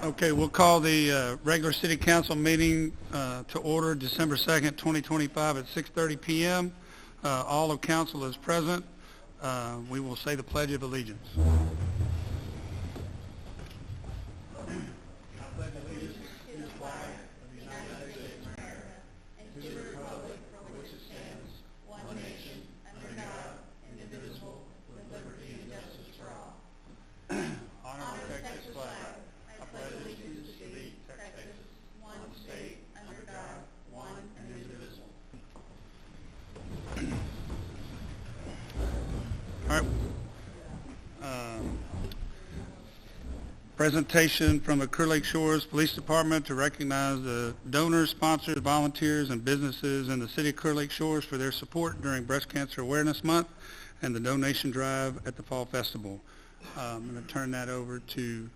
Okay, we'll call the regular city council meeting to order December 2nd, 2025 at 6:30 p.m. All of council is present. We will say the Pledge of Allegiance. Presentation from the Clear Lake Shores Police Department to recognize the donors, sponsors, volunteers, and businesses in the city of Clear Lake Shores for their support during Breast Cancer Awareness Month and the donation drive at the Fall Festival. I'm going to turn that over to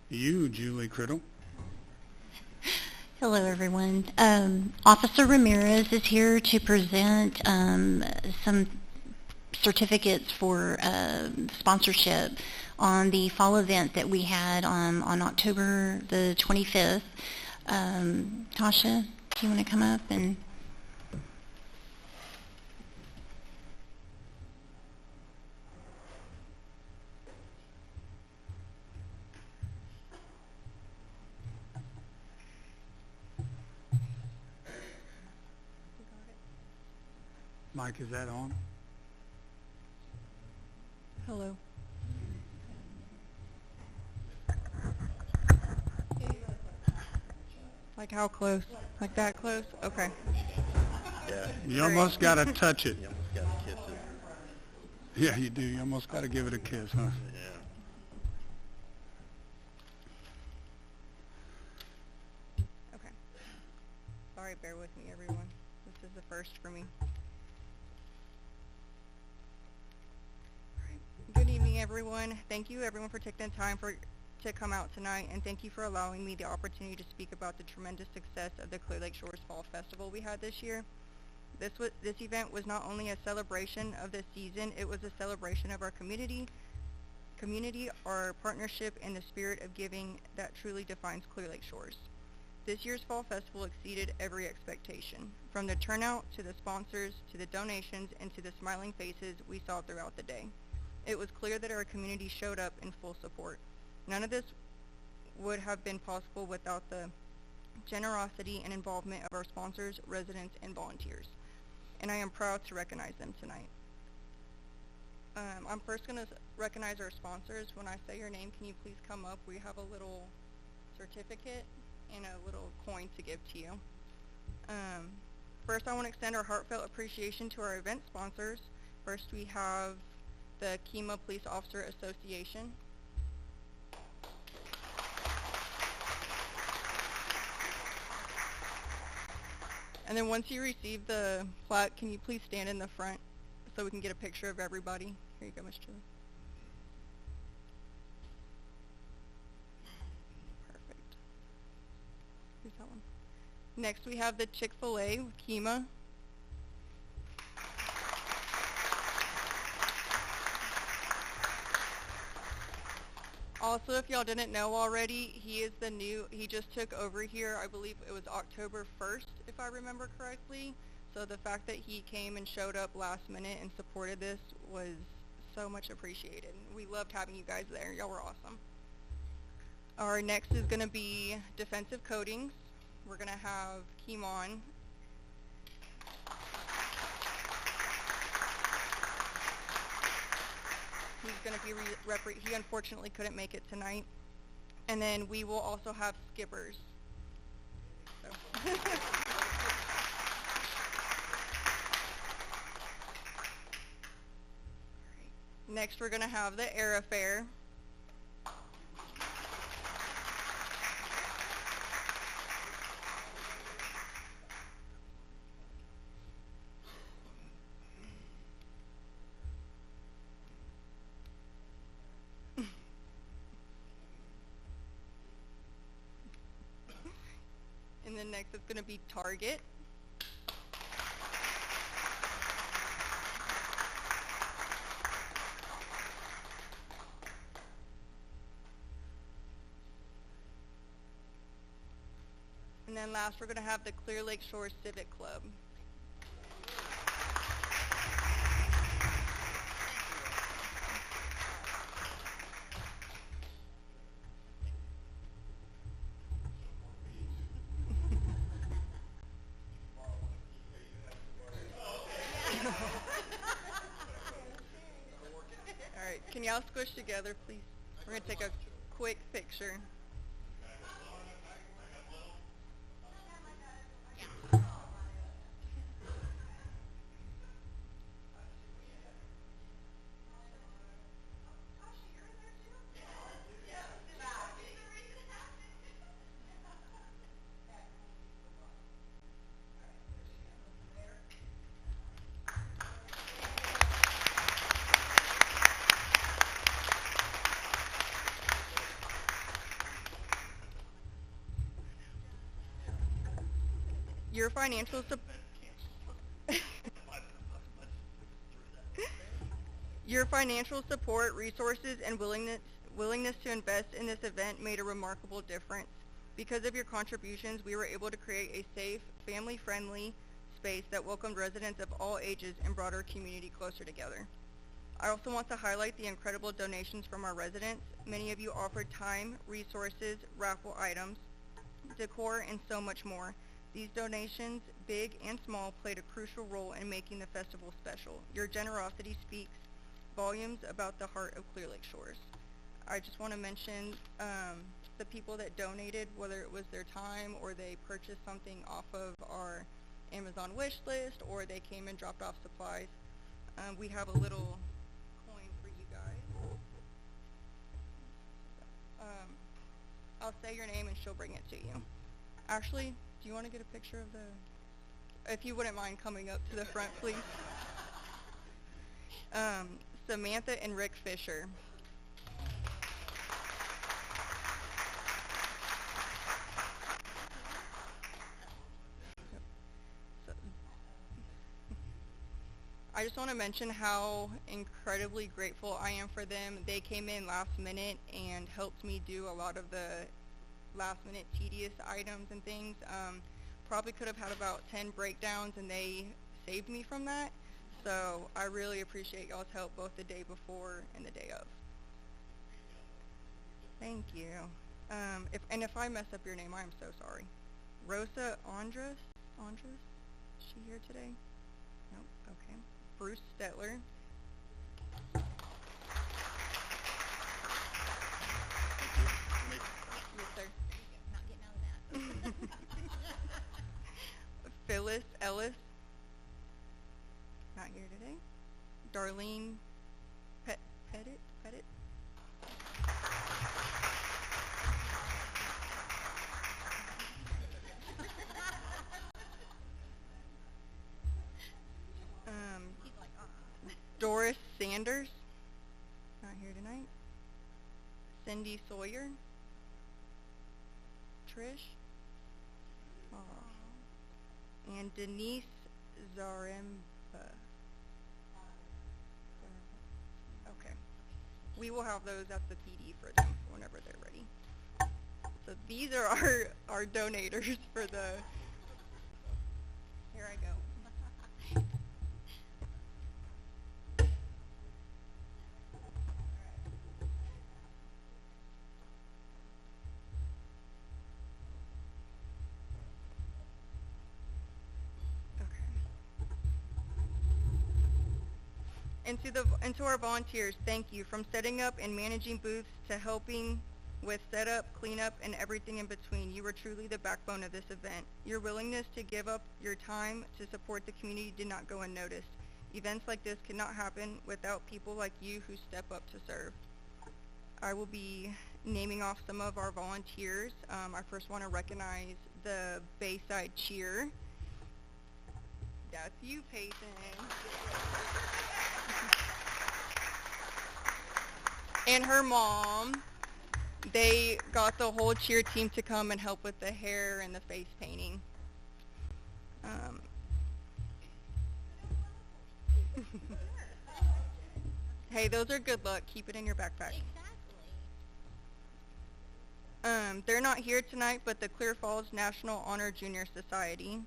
you, Julie Criddle. Hello, everyone. Officer Ramirez is here to present some certificates for sponsorship on the fall event that we had on October the 25th. Tasha, do you want to come up and... Mike, is that on? Hello. Like how close? Like that close? Okay. Yeah. You almost got to touch it. You almost got to kiss it. Yeah, you do. You almost got to give it a kiss, huh? Yeah. Okay. Sorry, bear with me, everyone. This is the first for me. Alright. Good evening, everyone. Thank you, everyone, for taking the time to come out tonight, and thank you for allowing me the opportunity to speak about the tremendous success of the Clear Lake Shores Fall Festival we had this year. This event was not only a celebration of the season, it was a celebration of our community, our partnership, and the spirit of giving that truly defines Clear Lake Shores. This year's Fall Festival exceeded every expectation, from the turnout to the sponsors to the donations and to the smiling faces we saw throughout the day. It was clear that our community showed up in full support. None of this would have been possible without the generosity and involvement of our sponsors, residents, and volunteers. And I am proud to recognize them tonight. I'm first going to recognize our sponsors. When I say your name, can you please come up? We have a little certificate and a little coin to give to you. First, I want to extend our heartfelt appreciation to our event sponsors. First, we have the Kemah Police Officer Association. And then once you receive the plaque, can you please stand in the front so we can get a picture of everybody? Here you go, Ms. Julie. Perfect. Here's that one. Next, we have the Chick-fil-A with Kemah. Also, if y'all didn't know already, he just took over here, I believe it was October 1st, if I remember correctly. So the fact that he came and showed up last minute and supported this was so much appreciated. We loved having you guys there. Y'all were awesome. Our next is going to be Defensive Coatings. We're going to have Kimon. He's going to be he unfortunately couldn't make it tonight. And then we will also have skippers. So. Next, we're going to have the Air Affair. And then next, it's going to be Target. then last, we're going to have the Clear Lake Shores Civic Club. All right, can y'all squish together, please? We're going to take a quick picture. Your financial Your financial support, resources, and willingness to invest in this event made a remarkable difference. Because of your contributions, we were able to create a safe, family-friendly space that welcomed residents of all ages and brought our community closer together. I also want to highlight the incredible donations from our residents. Many of you offered time, resources, raffle items, decor, and so much more. These donations, big and small, played a crucial role in making the festival special. Your generosity speaks volumes about the heart of Clear Lake Shores. I just want to mention the people that donated, whether it was their time or they purchased something off of our Amazon wish list or they came and dropped off supplies. We have a little coin for you guys. I'll say your name and she'll bring it to you. Ashley, do you want to get a picture of if you wouldn't mind coming up to the front, please? Samantha and Rick Fisher. I just want to mention how incredibly grateful I am for them. They came in last minute and helped me do a lot of the last minute tedious items and things. Probably could have had about 10 breakdowns and they saved me from that. So I really appreciate y'all's help both the day before and the day of. Thank you. If I mess up your name, I'm so sorry. Rosa Andres? Is she here today? Nope, okay. Bruce Stetler. Yes, sir. Not getting out of that. Phyllis Ellis. Not here today. Darlene Pettit. Doris Sanders. Not here tonight. Cindy Sawyer. Trish. And Denise Zaremba. Okay. We will have those at the PD for them whenever they're ready. So these are our donators for the... Here I go. And to our volunteers, thank you. From setting up and managing booths to helping with setup, cleanup, and everything in between. You were truly the backbone of this event. Your willingness to give up your time to support the community did not go unnoticed. Events like this could not happen without people like you who step up to serve. I will be naming off some of our volunteers. I first want to recognize the Bayside Cheer. That's you, Peyton. And her mom. They got the whole cheer team to come and help with the hair and the face painting. Hey, those are good luck. Keep it in your backpack. Exactly. They're not here tonight, but the Clear Falls National Honor Junior Society,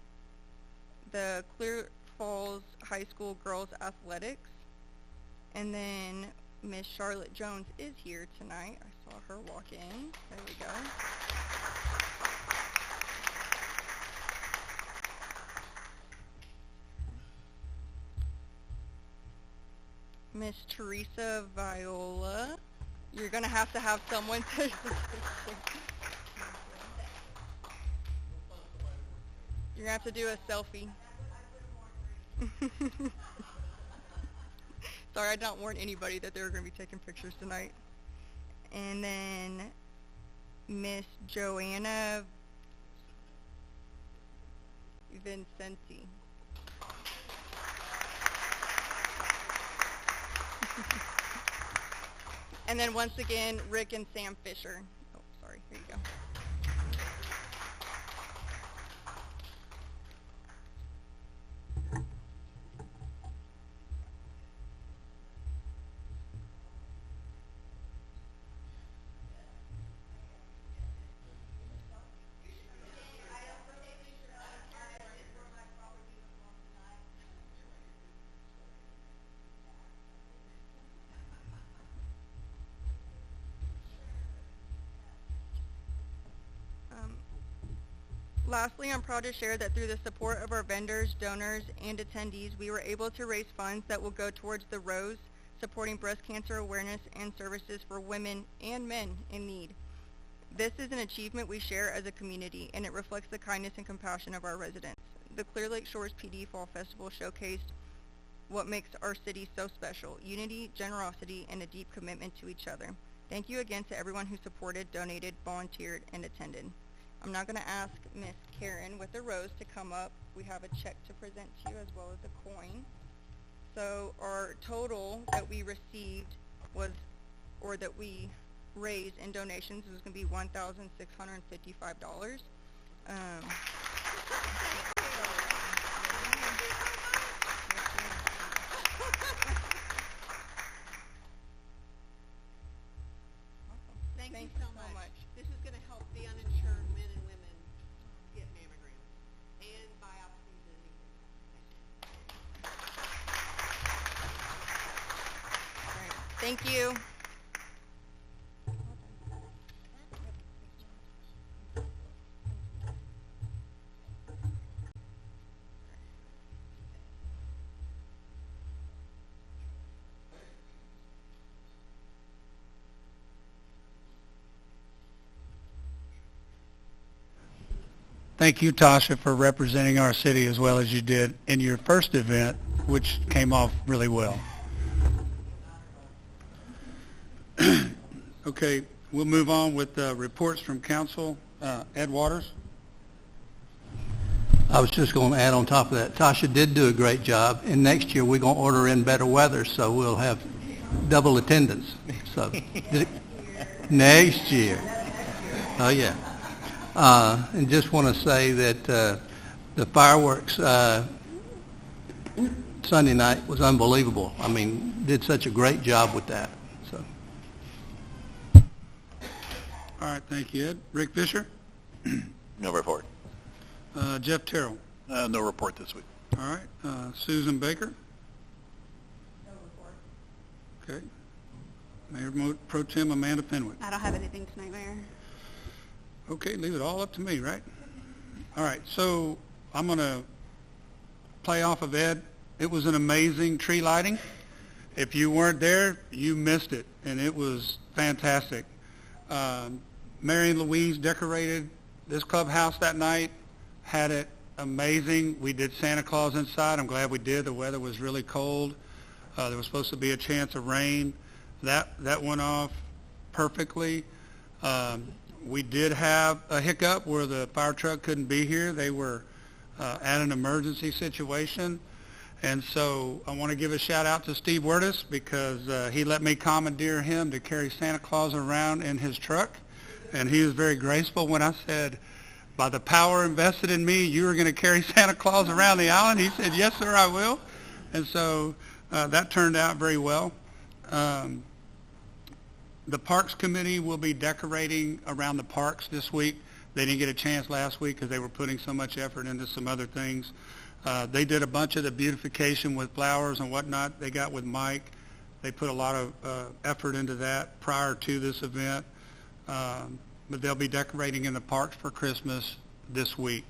the Clear Falls High School Girls Athletics, and then Miss Charlotte Jones is here tonight. I saw her walk in. There we go. Miss Teresa Viola. You're going to have someone take the picture. You're going to have to do a selfie. Sorry, I don't warn anybody that they're going to be taking pictures tonight. And then Miss Joanna Vincenti. And then once again, Rick and Sam Fisher. Oh, sorry. Here you go. Lastly, I'm proud to share that through the support of our vendors, donors, and attendees, we were able to raise funds that will go towards the Rose, supporting breast cancer awareness and services for women and men in need. This is an achievement we share as a community, and it reflects the kindness and compassion of our residents. The Clear Lake Shores PD Fall Festival showcased what makes our city so special: unity, generosity, and a deep commitment to each other. Thank you again to everyone who supported, donated, volunteered, and attended. I'm now going to ask Miss Karen with the Rose to come up. We have a check to present to you as well as a coin. So our total that we received was, or that we raised in donations, was going to be $1,655. Thank you so much. This is going to help the uninsured men and women get mammograms and biopsies and anything. All right. Thank you. Thank you, Tasha, for representing our city as well as you did in your first event, which came off really well. Okay, we'll move on with reports from council. Ed Waters. I was just going to add on top of that, Tasha did do a great job, and next year we're going to order in better weather, so we'll have double attendance. So next year. Oh, yeah. And just want to say that the fireworks Sunday night was unbelievable. I mean, did such a great job with that. So. All right, thank you, Ed. Rick Fisher. No report. Jeff Terrell. No report this week. All right, Susan Baker. No report. Okay. Mayor Pro Tem Amanda Fenwick. I don't have anything tonight, Mayor. Okay, leave it all up to me, right? All right, so I'm going to play off of Ed. It was an amazing tree lighting. If you weren't there, you missed it, and it was fantastic. Mary and Louise decorated this clubhouse that night, had it amazing. We did Santa Claus inside. I'm glad we did. The weather was really cold. There was supposed to be a chance of rain. That went off perfectly. We did have a hiccup where the fire truck couldn't be here. They were at an emergency situation. And so I want to give a shout out to Steve Wirtis because he let me commandeer him to carry Santa Claus around in his truck. And he was very graceful when I said, by the power invested in me, you are going to carry Santa Claus around the island. He said, yes, sir, I will. And so that turned out very well. The Parks Committee will be decorating around the parks this week. They didn't get a chance last week because they were putting so much effort into some other things. They did a bunch of the beautification with flowers and whatnot. They got with Mike. They put a lot of effort into that prior to this event. But they'll be decorating in the parks for Christmas this week.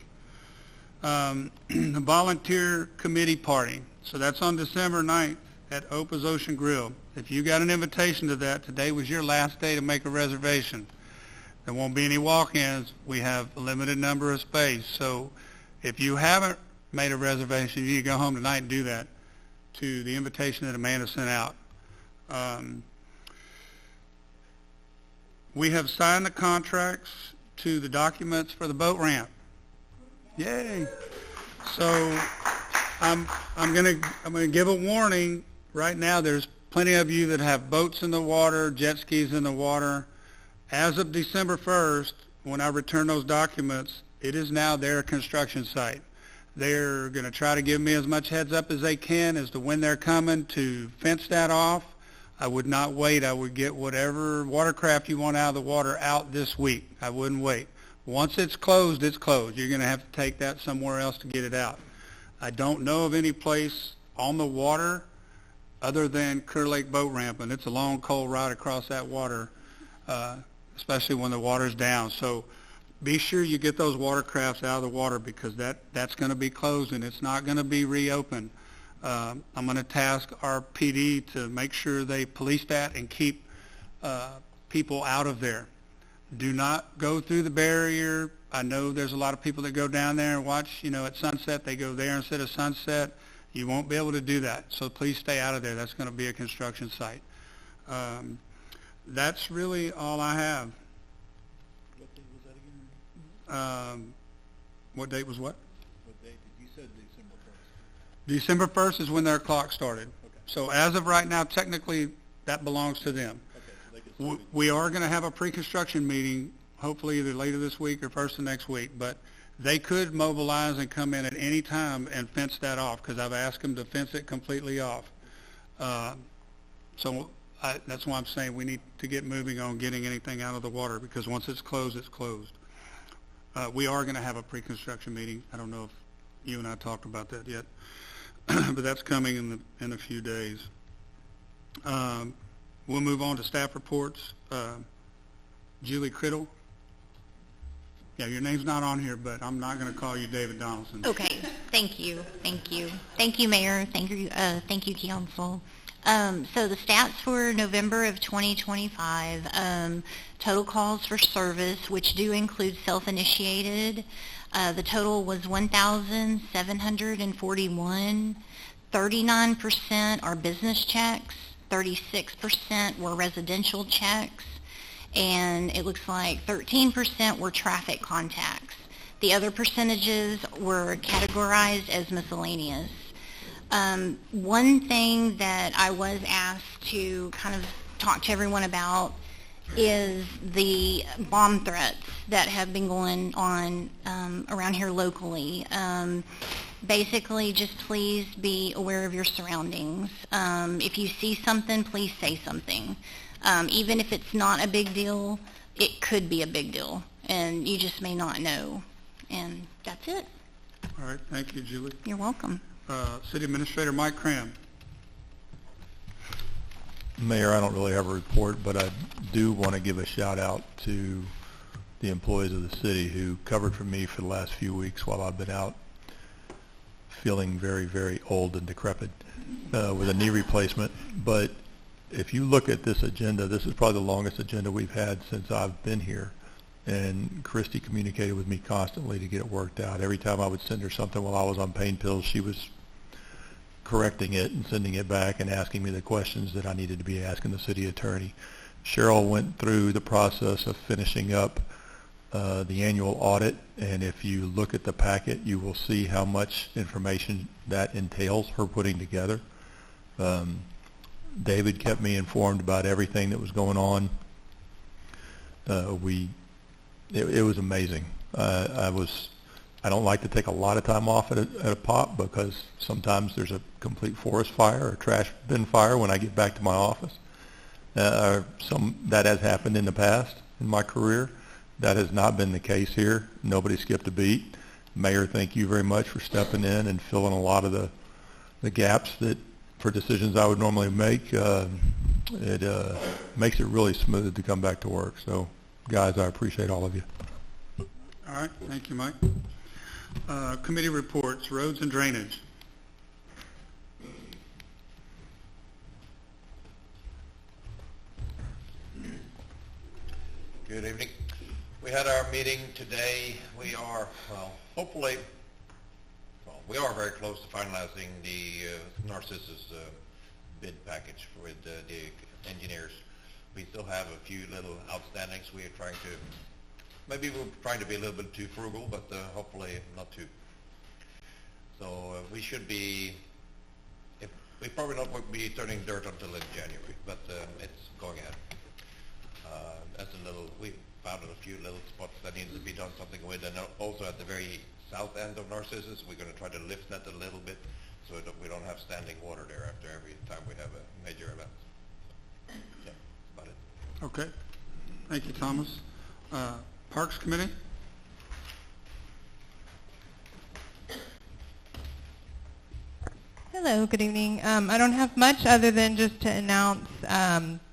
The Volunteer Committee Party. So that's on December 9th at Opa's Ocean Grill. If you got an invitation to that, today was your last day to make a reservation. There won't be any walk-ins. We have a limited number of space. So if you haven't made a reservation, you need to go home tonight and do that to the invitation that Amanda sent out. We have signed the contracts to the documents for the boat ramp. Yay! So I'm gonna give a warning. Right now, there's plenty of you that have boats in the water, jet skis in the water. As of December 1st, when I return those documents, it is now their construction site. They're going to try to give me as much heads up as they can as to when they're coming to fence that off. I would not wait. I would get whatever watercraft you want out of the water out this week. I wouldn't wait. Once it's closed, it's closed. You're going to have to take that somewhere else to get it out. I don't know of any place on the water other than Kerr Lake Boat Ramp, and it's a long, cold ride across that water, especially when the water's down. So be sure you get those watercrafts out of the water because that's going to be closed and it's not going to be reopened. I'm going to task our PD to make sure they police that and keep people out of there. Do not go through the barrier. I know there's a lot of people that go down there and watch, at sunset. They go there instead of sunset. You won't be able to do that. So please stay out of there. That's going to be a construction site. That's really all I have. What date was that again? What date was what? What date? You said December 1st. December 1st is when their clock started. Okay. So as of right now, technically, that belongs to them. Okay, so they can start We are going to have a pre-construction meeting, hopefully either later this week or first of next week, but they could mobilize and come in at any time and fence that off because I've asked them to fence it completely off. That's why I'm saying we need to get moving on getting anything out of the water because once it's closed, it's closed. We are going to have a pre-construction meeting. I don't know if you and I talked about that yet, but that's coming in a few days. We'll move on to staff reports. Julie Criddle. Yeah, your name's not on here, but I'm not going to call you David Donaldson. Okay, thank you. Thank you, Mayor. Thank you, Council. So the stats for November of 2025, total calls for service, which do include self-initiated, the total was 1,741. 39% are business checks, 36% were residential checks, and it looks like 13% were traffic contacts. The other percentages were categorized as miscellaneous. One thing that I was asked to kind of talk to everyone about is the bomb threats that have been going on around here locally. Basically, just please be aware of your surroundings. If you see something, please say something. Even if it's not a big deal, it could be a big deal, and you just may not know. And that's it. All right, thank you, Julie. You're welcome. City Administrator Mike Cram. Mayor, I don't really have a report, but I do want to give a shout out to the employees of the city who covered for me for the last few weeks while I've been out feeling very, very old and decrepit with a knee replacement. But if you look at this agenda, this is probably the longest agenda we've had since I've been here. And Christy communicated with me constantly to get it worked out. Every time I would send her something while I was on pain pills, she was correcting it and sending it back and asking me the questions that I needed to be asking the city attorney. Cheryl went through the process of finishing up the annual audit, and if you look at the packet, you will see how much information that entails, her putting together. David kept me informed about everything that was going on. It was amazing. I don't like to take a lot of time off at a pop because sometimes there's a complete forest fire or trash bin fire when I get back to my office. That has happened in the past in my career. That has not been the case here. Nobody skipped a beat. Mayor, thank you very much for stepping in and filling a lot of the gaps that for decisions I would normally make. It makes it really smooth to come back to work. So, guys, I appreciate all of you. All right, thank you, Mike. Committee reports, roads and drainage. Good evening. We had our meeting today. We are, well, hopefully, we are very close to finalizing the Narcissus bid package with the engineers. We still have a few little outstandings. We are trying to, maybe we're trying to be a little bit too frugal, but hopefully not too. So we should be, we probably not won't be turning dirt until in January, but it's going ahead. That's a little, we found a few little spots that needs to be done something with, and also at the very south end of Narcissus, we're going to try to lift that a little bit so that we don't have standing water there after every time we have a major event. So, yeah, that's about it. Okay. Thank you, Thomas. Parks Committee? Hello, good evening. I don't have much other than just to announce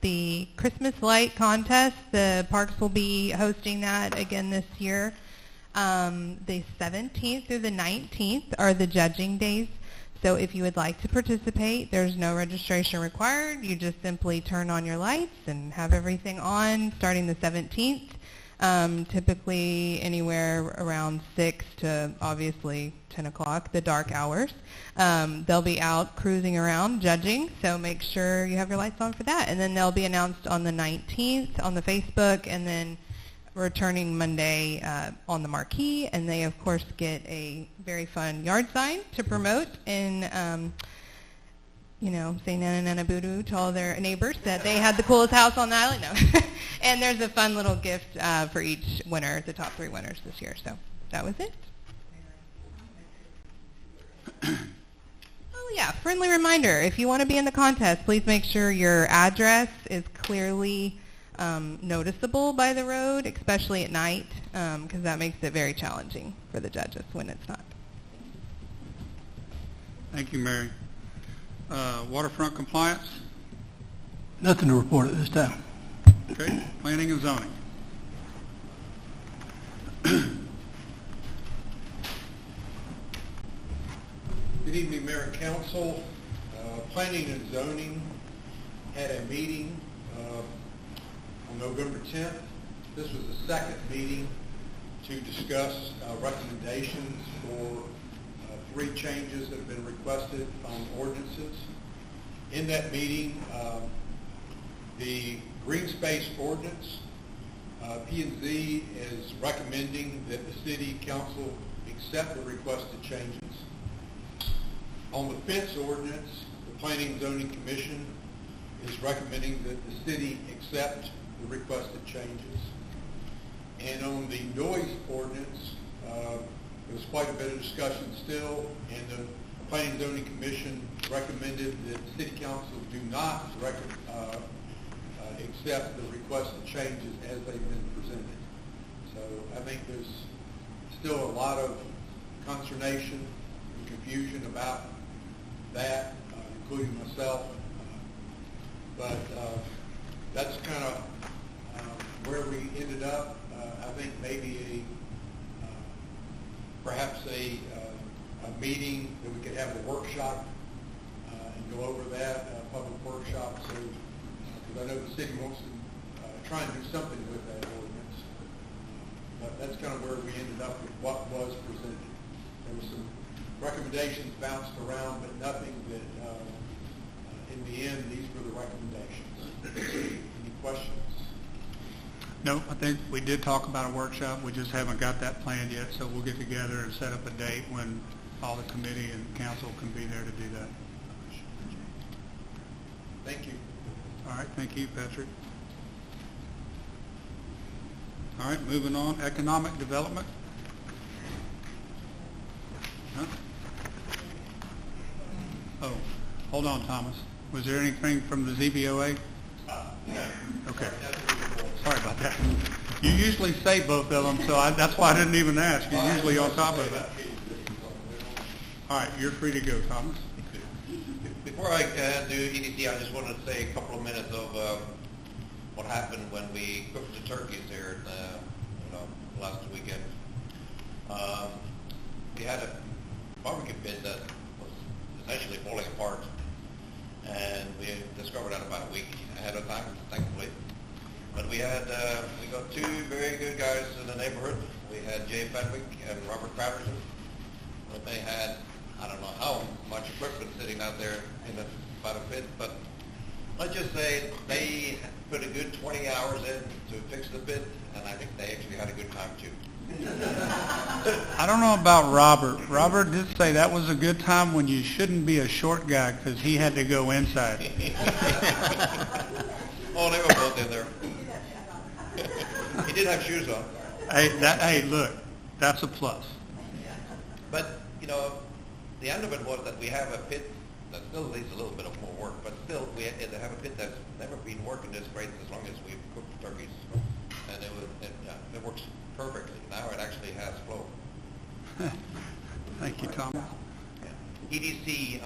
the Christmas light contest. The parks will be hosting that again this year. The 17th through the 19th are the judging days. So if you would like to participate, there's no registration required. You just simply turn on your lights and have everything on starting the 17th. Typically anywhere around 6 to obviously 10 o'clock, the dark hours. They'll be out cruising around judging, so make sure you have your lights on for that. And then they'll be announced on the 19th on the Facebook, and then returning Monday on the marquee. And they, of course, get a very fun yard sign to promote in you know, say Nana Nana Voodoo to all their neighbors that they had the coolest house on the island. No. And there's a fun little gift for each winner, the top 3 winners this year. So that was it. Oh yeah, friendly reminder, if you want to be in the contest, please make sure your address is clearly noticeable by the road, especially at night, because that makes it very challenging for the judges when it's not. Thank you, Mary. Waterfront compliance? Nothing to report at this time. Okay. Planning and zoning? Good evening, Mayor and Council. Planning and Zoning had a meeting on November 10th. This was the second meeting to discuss recommendations for 3 changes that have been requested on ordinances. In that meeting, the green space ordinance, P&Z is recommending that the City Council accept the requested changes. On the fence ordinance, the Planning and Zoning Commission is recommending that the city accept the requested changes. And on the noise ordinance, there's quite a bit of discussion still, and the Planning and Zoning Commission recommended that the City Council do not accept the requested changes as they've been presented. So I think there's still a lot of consternation and confusion about that, including myself. But that's kind of where we ended up. I think maybe perhaps a meeting that we could have a workshop and go over that, a public workshop. So, because I know the city wants to try and do something with that ordinance. But that's kind of where we ended up with what was presented. There were some recommendations bounced around, but nothing that, in the end, these were the recommendations. Any questions? No, I think we did talk about a workshop. We just haven't got that planned yet, so we'll get together and set up a date when all the committee and council can be there to do that. Thank you. All right, thank you, Patrick. All right, moving on, economic development. Huh? Oh, hold on, Thomas. Was there anything from the ZBOA? Okay. Sorry about that. You usually say both of them, so that's why I didn't even ask. You're usually on top of it. All right, you're free to go, Thomas. Before I do EDC, I just wanted to say a couple of minutes of what happened when we cooked the turkeys here last weekend. We had a barbecue pit that was essentially falling apart, and we discovered that about a week ahead of time, thankfully. But we got two very good guys in the neighborhood. We had Jay Fenwick and Robert Patterson. But they had, I don't know how much equipment sitting out there in the bottom pit, but let's just say they put a good 20 hours in to fix the pit, and I think they actually had a good time too. I don't know about Robert. Robert did say that was a good time when you shouldn't be a short guy because he had to go inside. Oh, they were both in there. He did have shoes on. Hey, look, that's a plus. But, the end of it was that we have a pit that still needs a little bit of more work, but still we have a pit that's never been working this great as long as we've cooked turkeys. And it works perfectly. Now it actually has flow. Thank you, Thomas. EDC,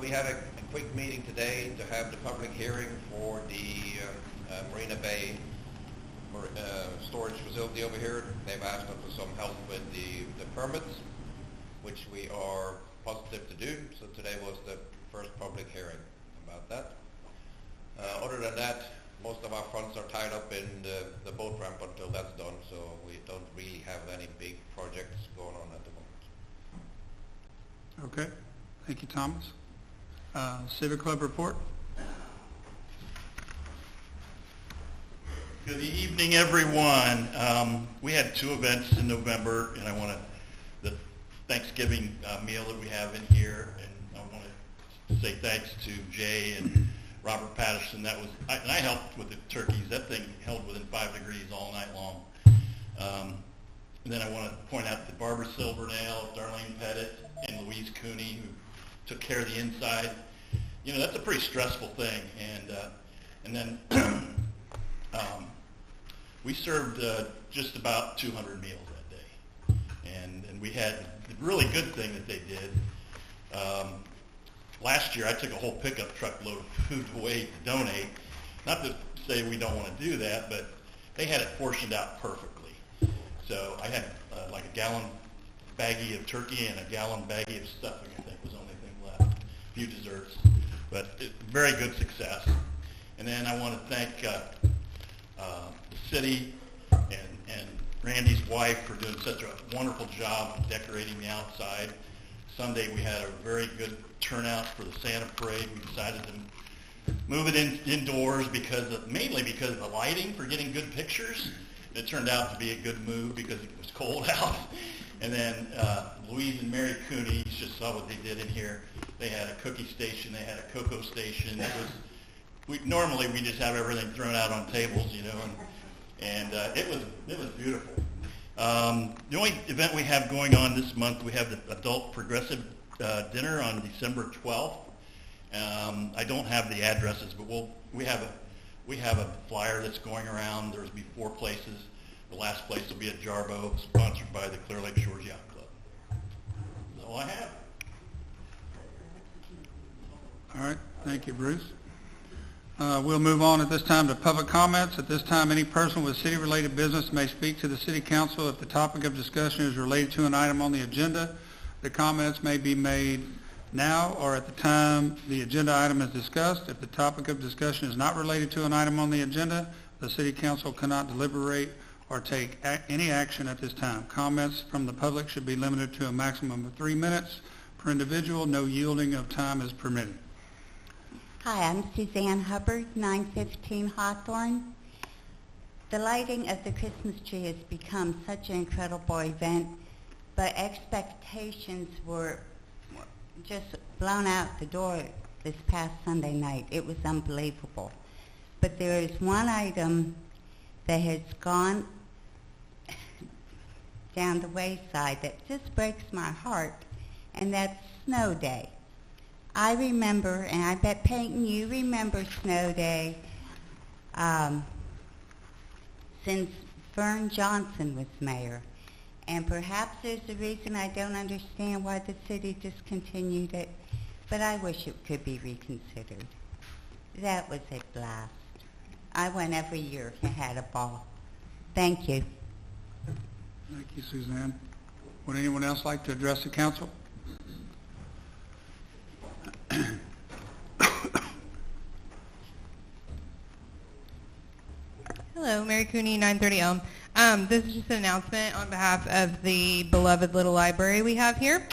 we had a quick meeting today to have the public hearing for the Marina Bay storage facility over here. They've asked us for some help with the permits, which we are positive to do. So today was the first public hearing about that. Other than that, most of our funds are tied up in the boat ramp until that's done, so we don't really have any big projects going on at the moment. Okay. Thank you, Thomas. Civic Club report. Good evening, everyone. We had two events in November, and I want the Thanksgiving meal that we have in here, and I want to say thanks to Jay and Robert Patterson. And I helped with the turkeys. That thing held within 5 degrees all night long. And then I want to point out that Barbara Silvernail, Darlene Pettit, and Louise Cooney, who took care of the inside. That's a pretty stressful thing. And then we served just about 200 meals that day. And we had the really good thing that they did. Last year, I took a whole pickup truckload of food away to donate. Not to say we don't want to do that, but they had it portioned out perfectly. So I had like a gallon baggie of turkey and a gallon baggie of stuffing, I think was the only thing left. A few desserts, but very good success. And then I want to thank the city and Randy's wife for doing such a wonderful job of decorating the outside. Sunday we had a very good turnout for the Santa Parade. We decided to move it indoors mainly because of the lighting for getting good pictures. It turned out to be a good move because it was cold out. And then Louise and Mary Cooney just saw what they did in here. They had a cookie station. They had a cocoa station. Normally we just have everything thrown out on tables, and it was beautiful. The only event we have going on this month, we have the Adult Progressive Dinner on December 12th. I don't have the addresses, but we have a flyer that's going around. There's be 4 places. The last place will be at Jarbo, sponsored by the Clear Lake Shores Yacht Club. That's all I have. All right. Thank you, Bruce. We'll move on at this time to public comments. At this time, any person with city-related business may speak to the City Council if the topic of discussion is related to an item on the agenda. The comments may be made now or at the time the agenda item is discussed. If the topic of discussion is not related to an item on the agenda, the City Council cannot deliberate or take any action at this time. Comments from the public should be limited to a maximum of 3 minutes per individual. No yielding of time is permitted. Hi, I'm Suzanne Hubbard, 915 Hawthorne. The lighting of the Christmas tree has become such an incredible event, but expectations were just blown out the door this past Sunday night. It was unbelievable. But there is one item that has gone down the wayside that just breaks my heart, and that's Snow Day. I remember, and I bet Peyton you remember Snow Day, since Vern Johnson was mayor. And perhaps there's a reason I don't understand why the city discontinued it, but I wish it could be reconsidered. That was a blast. I went every year and had a ball. Thank you. Thank you, Suzanne. Would anyone else like to address the council? Hello, Mary Cooney, 930 Elm. This is just an announcement on behalf of the beloved little library we have here.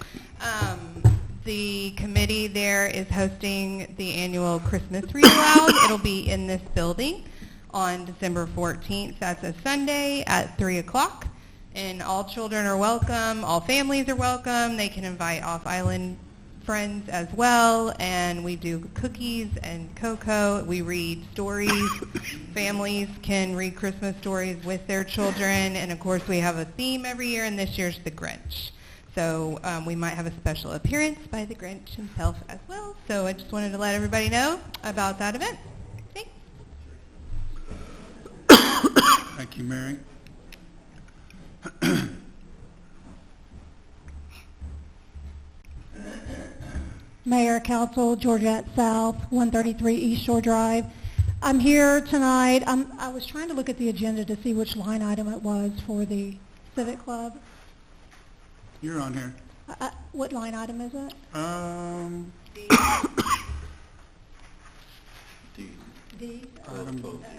The committee there is hosting the annual Christmas Read Aloud. It'll be in this building on December 14th. That's a Sunday at 3 o'clock. And all children are welcome. All families are welcome. They can invite off-island friends as well. And we do cookies and cocoa. We read stories. Families can read Christmas stories with their children. And, of course, we have a theme every year, and this year's the Grinch. So we might have a special appearance by the Grinch himself as well. So I just wanted to let everybody know about that event. Thanks. Thank you, Mary. Mayor, Council, Georgette South, 133 East Shore Drive. I'm here tonight. I was trying to look at the agenda to see which line item it was for the Civic Club. You're on here. What line item is it? D.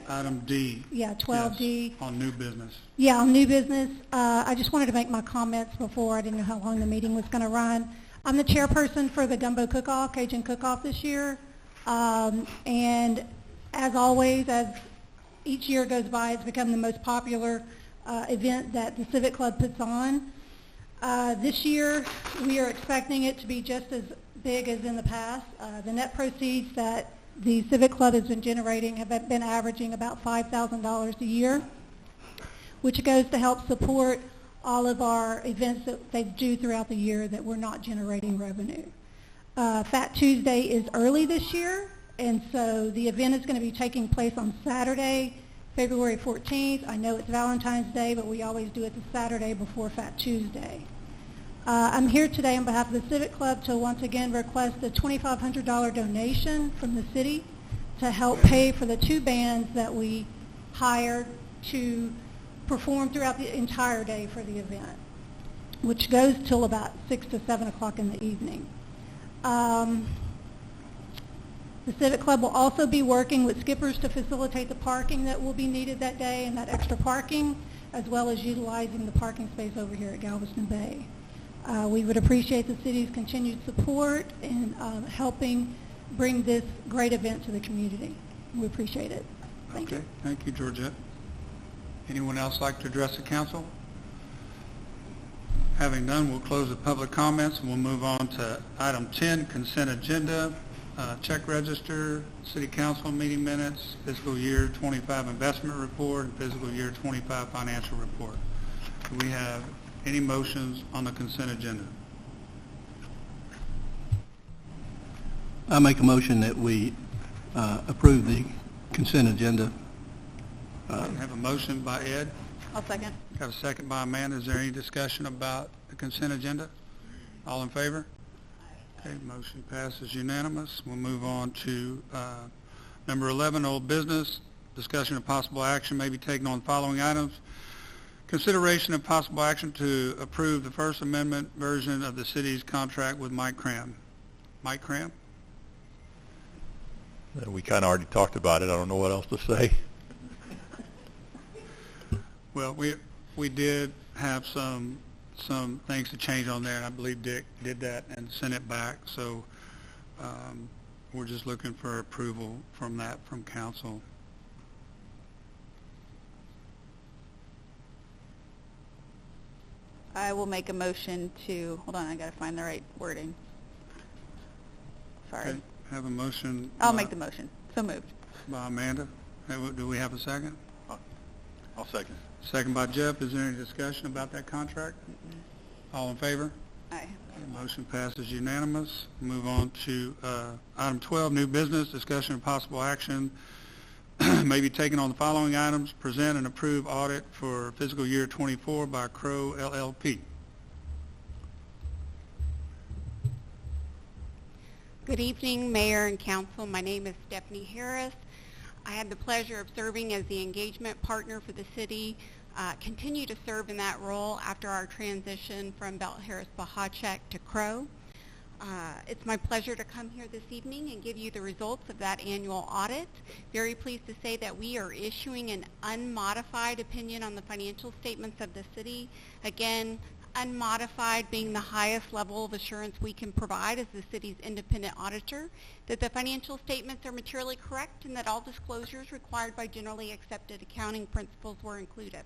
Item D. Yeah, 12D. Yes, on new business. Yeah, on new business. I just wanted to make my comments before. I didn't know how long the meeting was going to run. I'm the chairperson for the Gumbo Cook-Off, Cajun Cook-Off this year. And as always, as each year goes by, it's become the most popular event that the Civic Club puts on. This year, we are expecting it to be just as big as in the past. The net proceeds that the Civic Club has been generating have been averaging about $5,000 a year, which goes to help support all of our events that they do throughout the year that we're not generating revenue. Fat Tuesday is early this year, and so the event is going to be taking place on Saturday, February 14th. I know it's Valentine's Day, but we always do it the Saturday before Fat Tuesday. I'm here today on behalf of the Civic Club to once again request a $2,500 donation from the city to help pay for the two bands that we hired to perform throughout the entire day for the event, which goes till about 6 to 7 o'clock in the evening. The Civic Club will also be working with skippers to facilitate the parking that will be needed that day and that extra parking, as well as utilizing the parking space over here at Galveston Bay. We would appreciate the city's continued support in helping bring this great event to the community. We appreciate it. Thank you. Thank you, Georgette. Anyone else like to address the council? Having done, we'll close the public comments and we'll move on to item 10, consent agenda, check register, city council meeting minutes, fiscal year 25 investment report, and fiscal year 25 financial report. Do we have any motions on the consent agenda? I make a motion that we approve the consent agenda. We have a motion by Ed. I'll second. Got a second by Amanda. Is there any discussion about the consent agenda? All in favor? Okay, motion passes unanimous. We'll move on to number 11, old business. Discussion of possible action may be taken on the following items. Consideration of possible action to approve the First Amendment version of the city's contract with Mike Cram. Mike Cram? We kind of already talked about it. I don't know what else to say. Well, we did have some things to change on there, and I believe Dick did that and sent it back. So we're just looking for approval from council. I will make a motion to, hold on, I got to find the right wording. Sorry. Okay, have a motion. I'll make the motion. So moved. By Amanda. Do we have a second? I'll second. Second by Jeff. Is there any discussion about that contract? All in favor? Aye. Okay, motion passes unanimous. Move on to item 12, new business, discussion of possible action may be taken on the following items: present and approve audit for fiscal year 24 by Crow LLP. Good evening, Mayor and Council. My name is Stephanie Harris. I had the pleasure of serving as the engagement partner for the city. Continue to serve in that role after our transition from Belt Harris Bahachek to Crow. It's my pleasure to come here this evening and give you the results of that annual audit. Very pleased to say that we are issuing an unmodified opinion on the financial statements of the city. Again, unmodified being the highest level of assurance we can provide as the city's independent auditor, that the financial statements are materially correct and that all disclosures required by generally accepted accounting principles were included.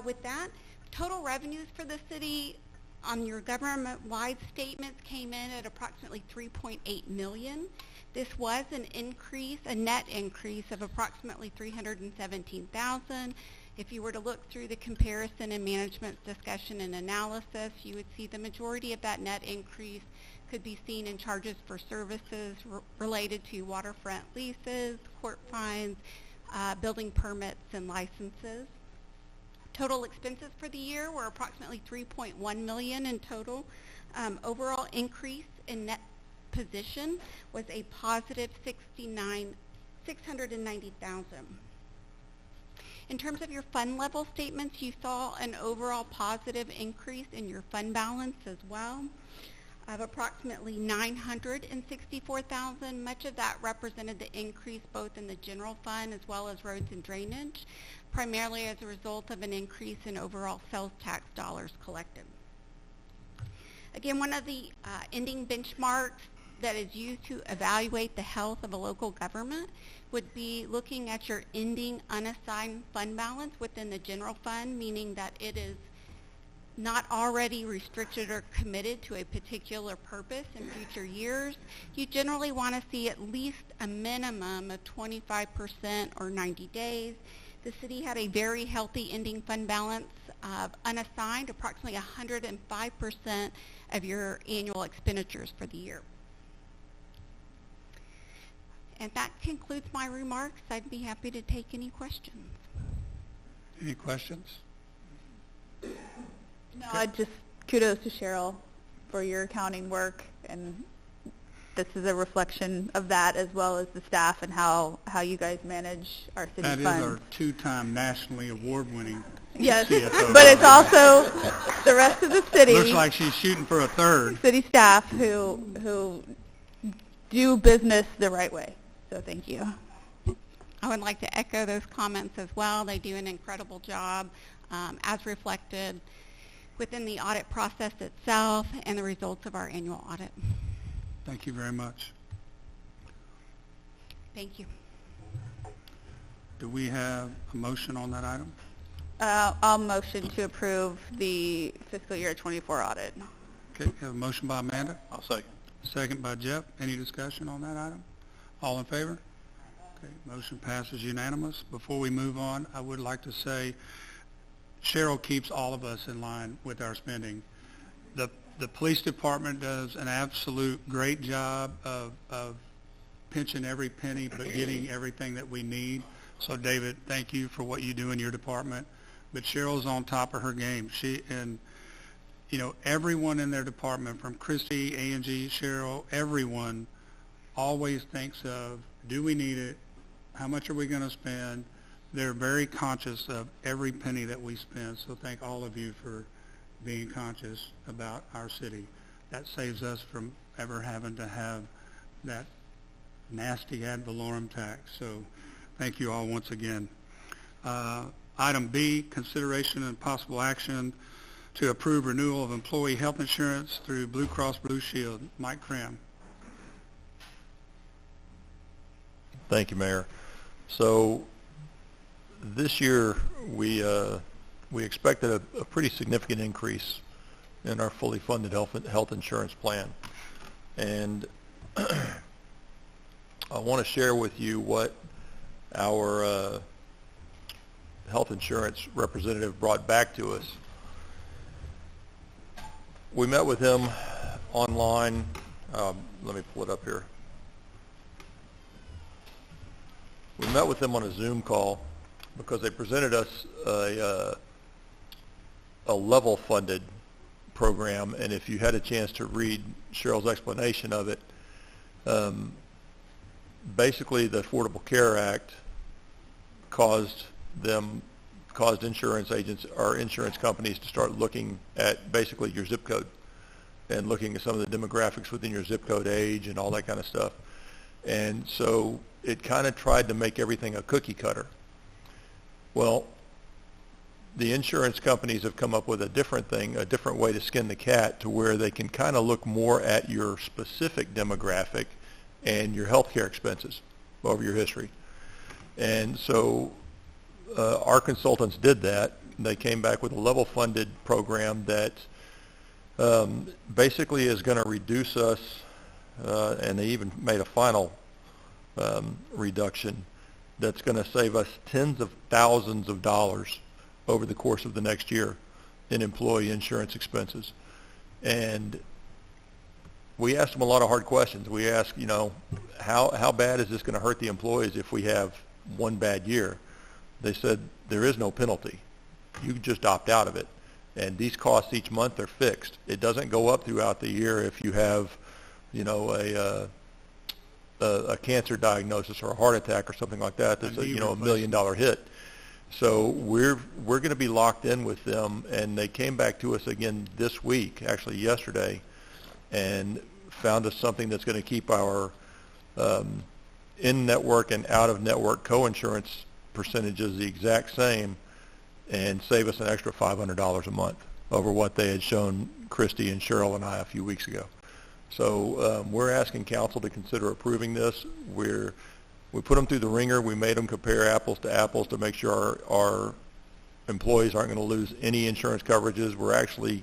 With that, total revenues for the city on your government-wide statements came in at approximately $3.8 million. This was an increase, a net increase of approximately $317,000. If you were to look through the comparison and management's discussion and analysis, you would see the majority of that net increase could be seen in charges for services related to waterfront leases, court fines, building permits, and licenses. Total expenses for the year were approximately $3.1 million in total. Overall increase in net position was a positive $690,000. In terms of your fund level statements, you saw an overall positive increase in your fund balance as well of approximately $964,000. Much of that represented the increase both in the general fund as well as roads and drainage, primarily as a result of an increase in overall sales tax dollars collected. Again, one of the ending benchmarks that is used to evaluate the health of a local government would be looking at your ending unassigned fund balance within the general fund, meaning that it is not already restricted or committed to a particular purpose in future years. You generally want to see at least a minimum of 25% or 90 days. The city had a very healthy ending fund balance of unassigned, approximately 105% of your annual expenditures for the year. And that concludes my remarks. I'd be happy to take any questions. Any questions? No, just kudos to Cheryl for your accounting work, and this is a reflection of that as well as the staff and how you guys manage our city funds. That is our two-time nationally award-winning Yes, CFO. but it's also the rest of the city. Looks like she's shooting for a third. City staff who do business the right way. So thank you. I would like to echo those comments as well. They do an incredible job as reflected within the audit process itself and the results of our annual audit. Thank you very much. Thank you. Do we have a motion on that item? I'll motion to approve the fiscal year 24 audit. Okay, have a motion by Amanda. I'll second. Second by Jeff. Any discussion on that item? All in favor? Okay, motion passes unanimous. Before we move on, I would like to say Cheryl keeps all of us in line with our spending. The police department does an absolute great job of pinching every penny but getting everything that we need. So David, thank you for what you do in your department. But Cheryl's on top of her game. Everyone in their department, from Christy, A&G, Cheryl, everyone always thinks of, do we need it? How much are we going to spend? They're very conscious of every penny that we spend. So thank all of you for being conscious about our city. That saves us from ever having to have that nasty ad valorem tax. So thank you all once again. Item B, consideration and possible action to approve renewal of employee health insurance through Blue Cross Blue Shield. Mike Cram. Thank you, Mayor. So this year we expected a pretty significant increase in our fully funded health insurance plan, and I want to share with you what our health insurance representative brought back to us. We met with him online. Let me pull it up here. We met with them on a Zoom call because they presented us a level-funded program, and if you had a chance to read Cheryl's explanation of it, basically the Affordable Care Act caused insurance agents or insurance companies to start looking at basically your zip code and looking at some of the demographics within your zip code, age, and all that kind of stuff. And so it kind of tried to make everything a cookie cutter. Well, the insurance companies have come up with a different thing, a different way to skin the cat, to where they can kind of look more at your specific demographic and your health care expenses over your history. And so our consultants did that. They came back with a level-funded program that basically is going to reduce us, and they even made a final reduction that's going to save us tens of thousands of dollars over the course of the next year in employee insurance expenses. And we asked them a lot of hard questions. We asked, you know, how bad is this going to hurt the employees if we have one bad year? They said there is no penalty. You just opt out of it. And these costs each month are fixed. It doesn't go up throughout the year if you have, you know, a cancer diagnosis or a heart attack or something like that. That's a, you know, $1 million hit. So we're going to be locked in with them, and they came back to us again this week, actually yesterday, and found us something that's going to keep our in-network and out-of-network co-insurance percentages the exact same and save us an extra $500 a month over what they had shown Christy and Cheryl and I a few weeks ago. So we're asking council to consider approving this. We put them through the ringer. We made them compare apples to apples to make sure our employees aren't going to lose any insurance coverages. We're actually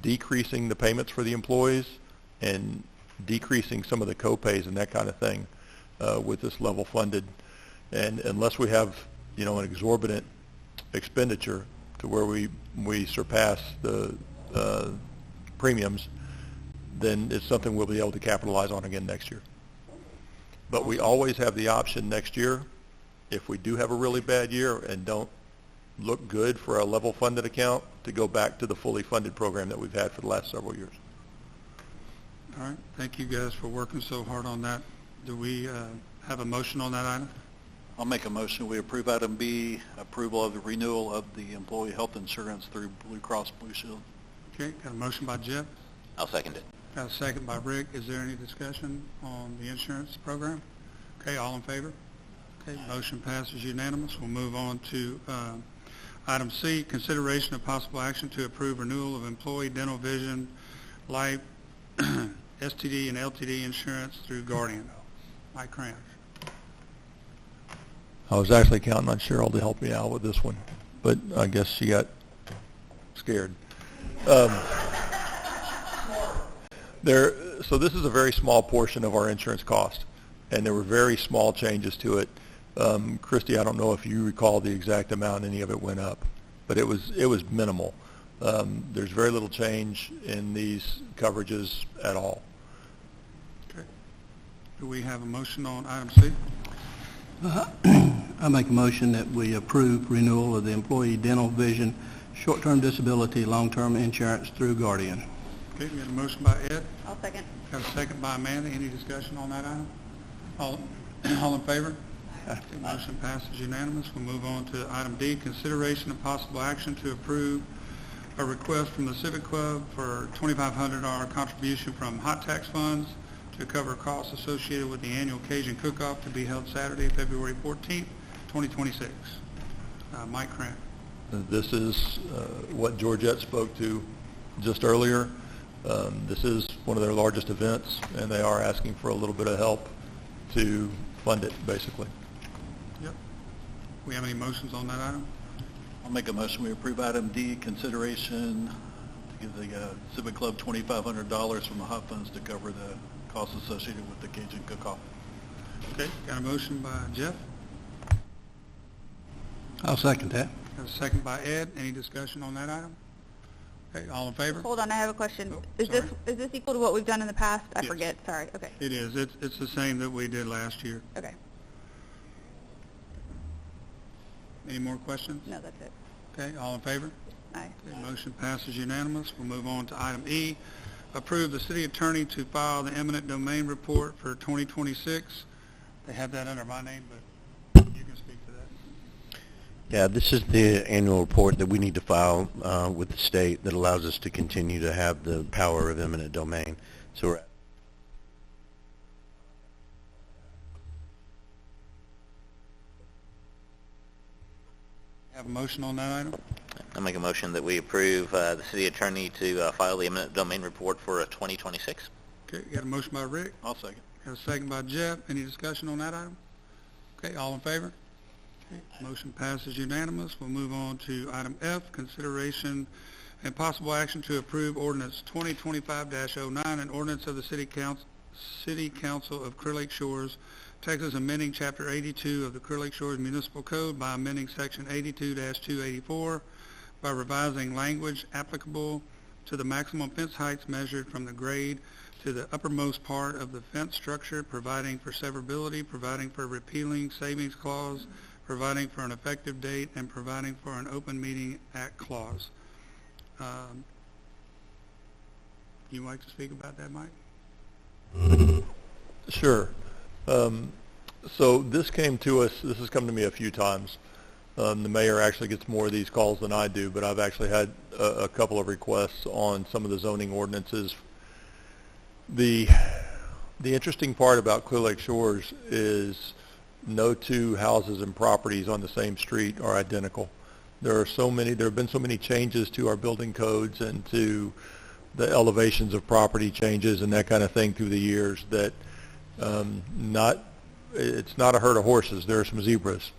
decreasing the payments for the employees and decreasing some of the co-pays and that kind of thing with this level funded. And unless we have, you know, an exorbitant expenditure to where we surpass the premiums, then it's something we'll be able to capitalize on again next year. But we always have the option next year, if we do have a really bad year and don't look good for a level funded account, to go back to the fully funded program that we've had for the last several years. All right. Thank you guys for working so hard on that. Do we have a motion on that item? I'll make a motion. We approve item B, approval of the renewal of the employee health insurance through Blue Cross Blue Shield. Okay. Got a motion by Jeff. I'll second it. Got a second by Rick. Is there any discussion on the insurance program? Okay, all in favor? Okay, motion passes unanimous. We'll move on to item C, consideration of possible action to approve renewal of employee dental, vision, life, STD, and LTD insurance through Guardian. Mike Cranch. I was actually counting on Cheryl to help me out with this one, but I guess she got scared. So this is a very small portion of our insurance cost, and there were very small changes to it. Christy, I don't know if you recall the exact amount any of it went up, but it was minimal. There's very little change in these coverages at all. Okay. Do we have a motion on item C? I make a motion that we approve renewal of the employee dental, vision, short-term disability, long-term insurance through Guardian. Okay, we got a motion by Ed. I'll second. Got a second by Amanda. Any discussion on that item? All in favor? Okay, motion passes unanimous. We'll move on to item D, consideration of possible action to approve a request from the Civic Club for $2,500 contribution from hot tax funds to cover costs associated with the annual Cajun Cook-Off to be held Saturday, February 14th, 2026. Mike Crank. This is what Georgette spoke to just earlier. This is one of their largest events, and they are asking for a little bit of help to fund it, basically. Yep. We have any motions on that item? I'll make a motion. We approve item D, consideration to give the Civic Club $2,500 from the hot funds to cover the costs associated with the Cajun Cook-Off. Okay, got a motion by Jeff. I'll second that. Got a second by Ed. Any discussion on that item? Okay, all in favor? Hold on, I have a question. Oh, Is sorry. this equal to what we've done in the past? I Yes. forget. Sorry. Okay. It is. It's the same that we did last year. Okay. Any more questions? No, that's it. Okay, all in favor? Aye. Okay, motion passes unanimous. We'll move on to item E. Approve the city attorney to file the eminent domain report for 2026. They have that under my name, but you can speak to that. Yeah, this is the annual report that we need to file with the state that allows us to continue to have the power of eminent domain. So we're Have a motion on that item? I make a motion that we approve the city attorney to file the eminent domain report for 2026. Okay, got a motion by Rick, I'll second. got a second by Jeff. Any discussion on that item? Okay, all in favor? Okay, motion passes unanimous. We'll move on to item F, consideration and possible action to approve ordinance 2025-09, an ordinance of the City Council of Clear Lake Shores, Texas, amending Chapter 82 of the Clear Lake Shores Municipal Code by amending Section 82-284 by revising language applicable to the maximum fence heights measured from the grade to the uppermost part of the fence structure, providing for severability, providing for repealing savings clause, providing for an effective date, and providing for an open meeting act clause. You like to speak about that, Mike? Sure. So this came to us, this has come to me a few times. The mayor actually gets more of these calls than I do, but I've actually had a couple of requests on some of the zoning ordinances. The interesting part about Clear Lake Shores is no two houses and properties on the same street are identical. There have been so many changes to our building codes and to the elevations of property changes and that kind of thing through the years that it's not a herd of horses. There are some zebras.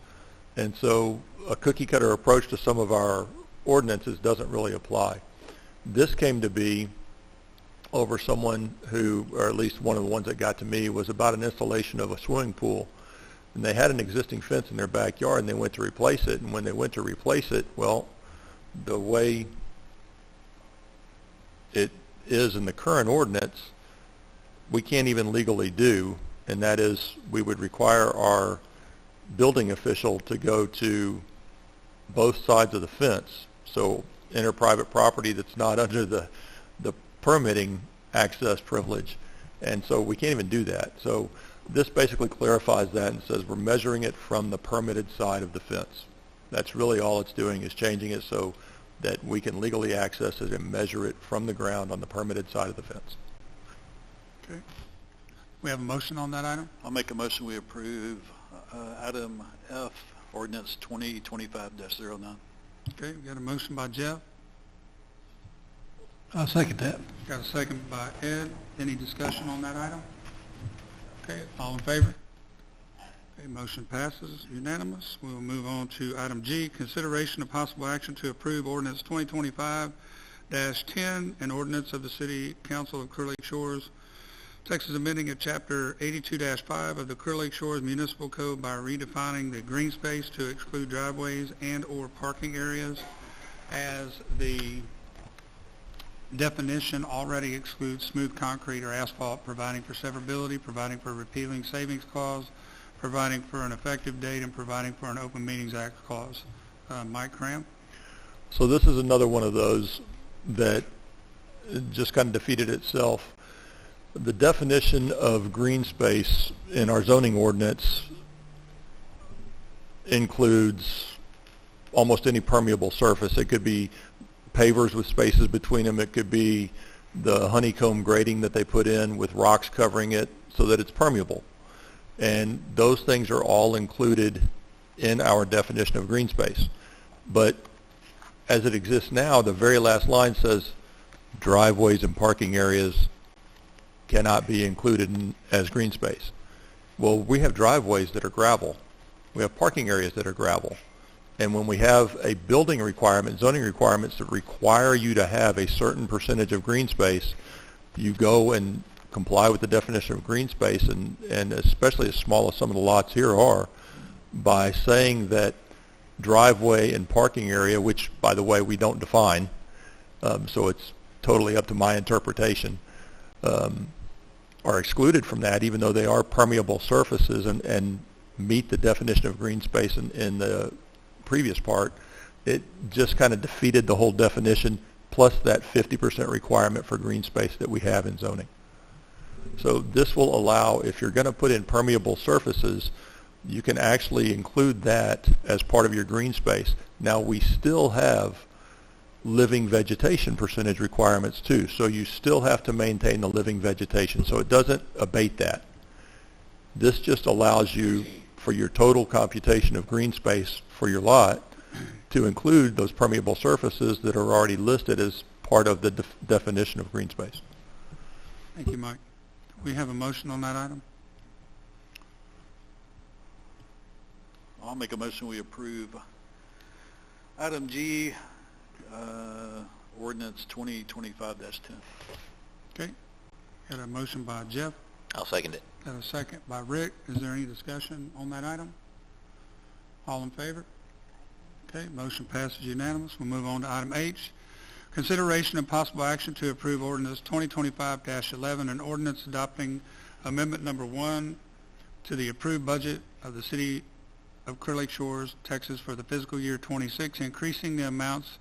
And so a cookie cutter approach to some of our ordinances doesn't really apply. This came to be over someone who, or at least one of the ones that got to me, was about an installation of a swimming pool. And they had an existing fence in their backyard and they went to replace it. And when they went to replace it, well, the way it is in the current ordinance, we can't even legally do, and that is we would require our building official to go to both sides of the fence. So enter private property that's not under the permitting access privilege. And so we can't even do that. So this basically clarifies that and says we're measuring it from the permitted side of the fence. That's really all it's doing, is changing it so that we can legally access it and measure it from the ground on the permitted side of the fence. Okay. We have a motion on that item? I'll make a motion we approve item F, ordinance 2025-09. Okay, we got a motion by Jeff, I'll second that. got a second by Ed. Any discussion on that item? Okay, all in favor? Okay, motion passes unanimous. We will move on to item G, consideration of possible action to approve ordinance 2025-10, an ordinance of the City Council of Clear Lake Shores, Texas, amending a Chapter 82-5 of the Clear Lake Shores Municipal Code by redefining the green space to exclude driveways and/or parking areas, as the definition already excludes smooth concrete or asphalt, providing for severability, providing for repealing savings clause, providing for an effective date, and providing for an Open Meetings Act clause. Mike Cram? So this is another one of those that just kind of defeated itself. The definition of green space in our zoning ordinance includes almost any permeable surface. It could be pavers with spaces between them. It could be the honeycomb grading that they put in with rocks covering it so that it's permeable. And those things are all included in our definition of green space. But as it exists now, the very last line says driveways and parking areas cannot be included as green space. Well, we have driveways that are gravel. We have parking areas that are gravel. And when we have a building requirement, zoning requirements that require you to have a certain percentage of green space, you go and comply with the definition of green space, and especially as small as some of the lots here are, by saying that driveway and parking area, which, by the way, we don't define, so it's totally up to my interpretation, are excluded from that, even though they are permeable surfaces and meet the definition of green space in the previous part, it just kind of defeated the whole definition, plus that 50% requirement for green space that we have in zoning. So this will allow, if you're going to put in permeable surfaces, you can actually include that as part of your green space. Now, we still have living vegetation percentage requirements too, so you still have to maintain the living vegetation, so it doesn't abate that. This just allows you, for your total computation of green space for your lot, to include those permeable surfaces that are already listed as part of the definition of green space. Thank you, Mike. We have a motion on that item. I'll make a motion we approve item G, ordinance 2025-10. Okay. Got a motion by Jeff. I'll second it. Got a second by Rick. Is there any discussion on that item? All in favor? Okay, motion passes unanimous. We'll move on to item H. Consideration and possible action to approve ordinance 2025-11, an ordinance adopting amendment number 1 to the approved budget of the City of Clear Lake Shores, Texas for the fiscal year 26, increasing the amounts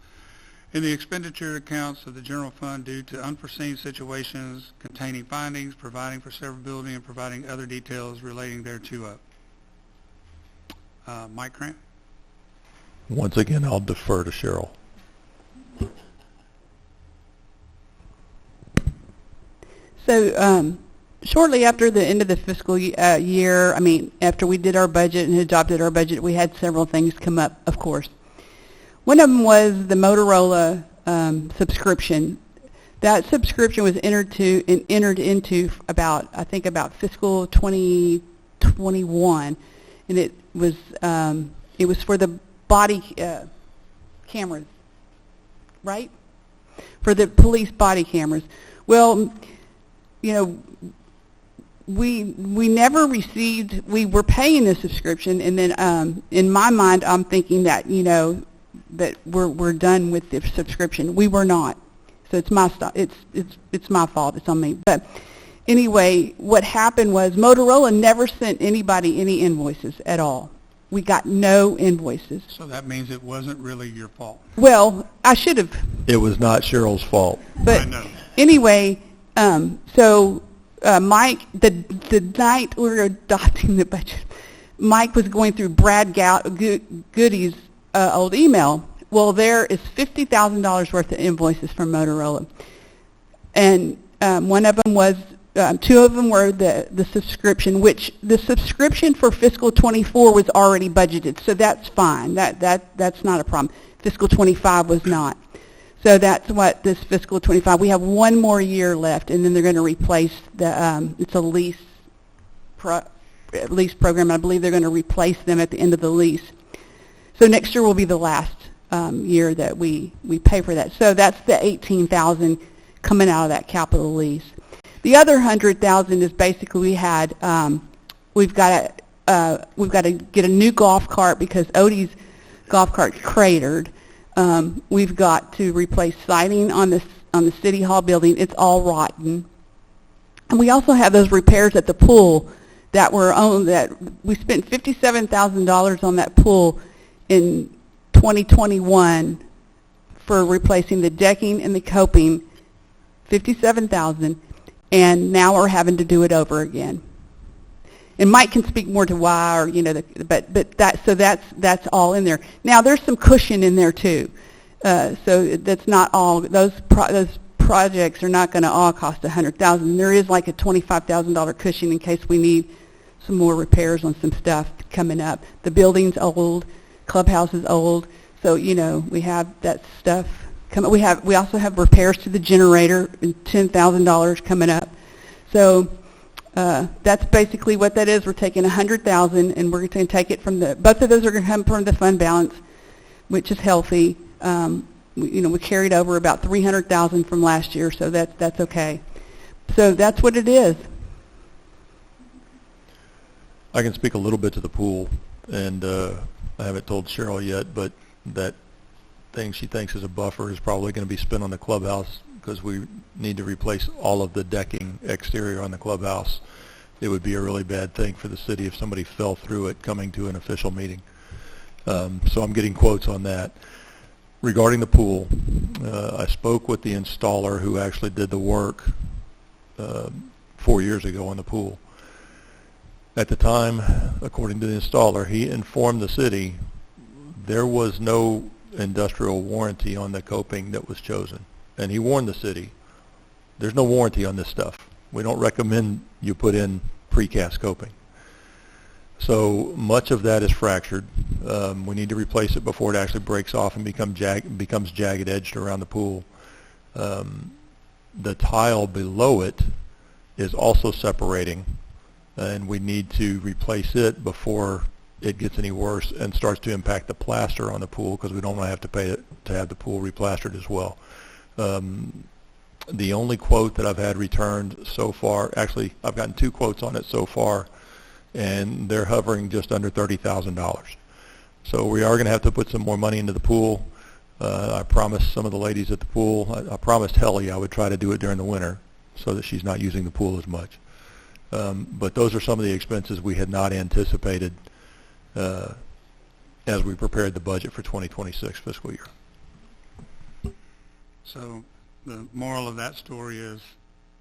in the expenditure accounts of the general fund due to unforeseen situations, containing findings, providing for severability, and providing other details relating thereto. Mike Grant. Once again, I'll defer to Cheryl. So shortly after the end of the fiscal year, after we did our budget and adopted our budget, we had several things come up, of course. One of them was the Motorola subscription. That subscription was entered into about fiscal 2021, and it was for the body cameras, right? For the police body cameras. Well, we never received, we were paying the subscription, and then in my mind, I'm thinking that, that we're done with the subscription. We were not. So it's my it's my fault. It's on me. But anyway, what happened was Motorola never sent anybody any invoices at all. We got no invoices. So that means it wasn't really your fault. Well, I should have. It was not Cheryl's fault. But I know. Anyway, Mike, the night we were adopting the budget, Mike was going through Brad Goody's old email. Well, there is $50,000 worth of invoices from Motorola, and one of them was, two of them were the subscription, which the subscription for fiscal 24 was already budgeted, so that's fine. That's not a problem. Fiscal 25 was not. So that's what this fiscal 25, we have one more year left, and then they're going to replace it's a lease program. I believe they're going to replace them at the end of the lease. So next year will be the last year that we pay for that. So that's the $18,000 coming out of that capital lease. The other $100,000 is basically we've got to get a new golf cart because Odie's golf cart cratered. We've got to replace siding on the City Hall building. It's all rotten. And we also have those repairs at the pool that we spent $57,000 on that pool in 2021 for replacing the decking and the coping, $57,000, and now we're having to do it over again. And Mike can speak more to why, or but that's all in there. Now there's some cushion in there too, so that's not all. Those projects are not going to all cost $100,000. There is like a $25,000 cushion in case we need some more repairs on some stuff coming up. The building's old, clubhouse is old, so we have that stuff coming. We also have repairs to the generator, $10,000 coming up. So. That's basically what that is. We're taking $100,000, and we're going to take it from both of those are going to come from the fund balance, which is healthy. We carried over about $300,000 from last year, so that's okay. So that's what it is. I can speak a little bit to the pool, and I haven't told Cheryl yet, but that thing she thinks is a buffer is probably going to be spent on the clubhouse, because we need to replace all of the decking exterior on the clubhouse. It would be a really bad thing for the city if somebody fell through it coming to an official meeting. So I'm getting quotes on that. Regarding the pool, I spoke with the installer who actually did the work 4 years ago on the pool. At the time, according to the installer, he informed the city there was no industrial warranty on the coping that was chosen. And he warned the city, there's no warranty on this stuff. We don't recommend you put in precast coping. So much of that is fractured. We need to replace it before it actually breaks off and becomes jagged edged around the pool. The tile below it is also separating, and we need to replace it before it gets any worse and starts to impact the plaster on the pool, because we don't want to have to pay to have the pool replastered as well. The only quote that I've had returned so far, actually I've gotten 2 quotes on it so far, and they're hovering just under $30,000. So we are going to have to put some more money into the pool. I promised some of the ladies at the pool, I promised Helly I would try to do it during the winter so that she's not using the pool as much. But those are some of the expenses we had not anticipated as we prepared the budget for 2026 fiscal year. So the moral of that story is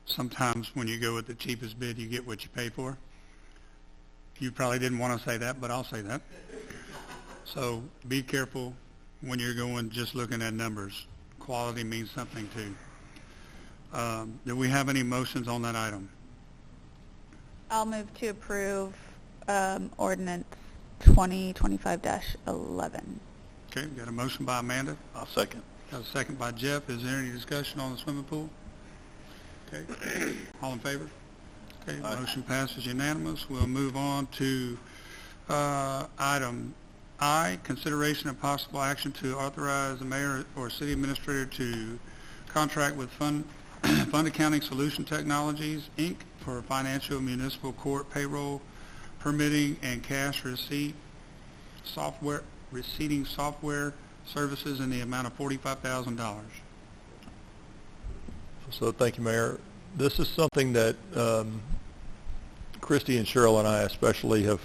sometimes when you go with the cheapest bid, you get what you pay for. You probably didn't want to say that, but I'll say that. So be careful when you're going just looking at numbers. Quality means something too. Do we have any motions on that item? I'll move to approve ordinance 2025-11. Okay, we got a motion by Amanda. I'll second. Got a second by Jeff. Is there any discussion on the swimming pool? Okay, all in favor? Okay, motion passes unanimous. We'll move on to item I, consideration of possible action to authorize the mayor or city administrator to contract with Fund Accounting Solution Technologies, Inc. for financial municipal court payroll, permitting, and cash receipting software services in the amount of $45,000. So thank you, Mayor. This is something that Christy and Cheryl and I especially have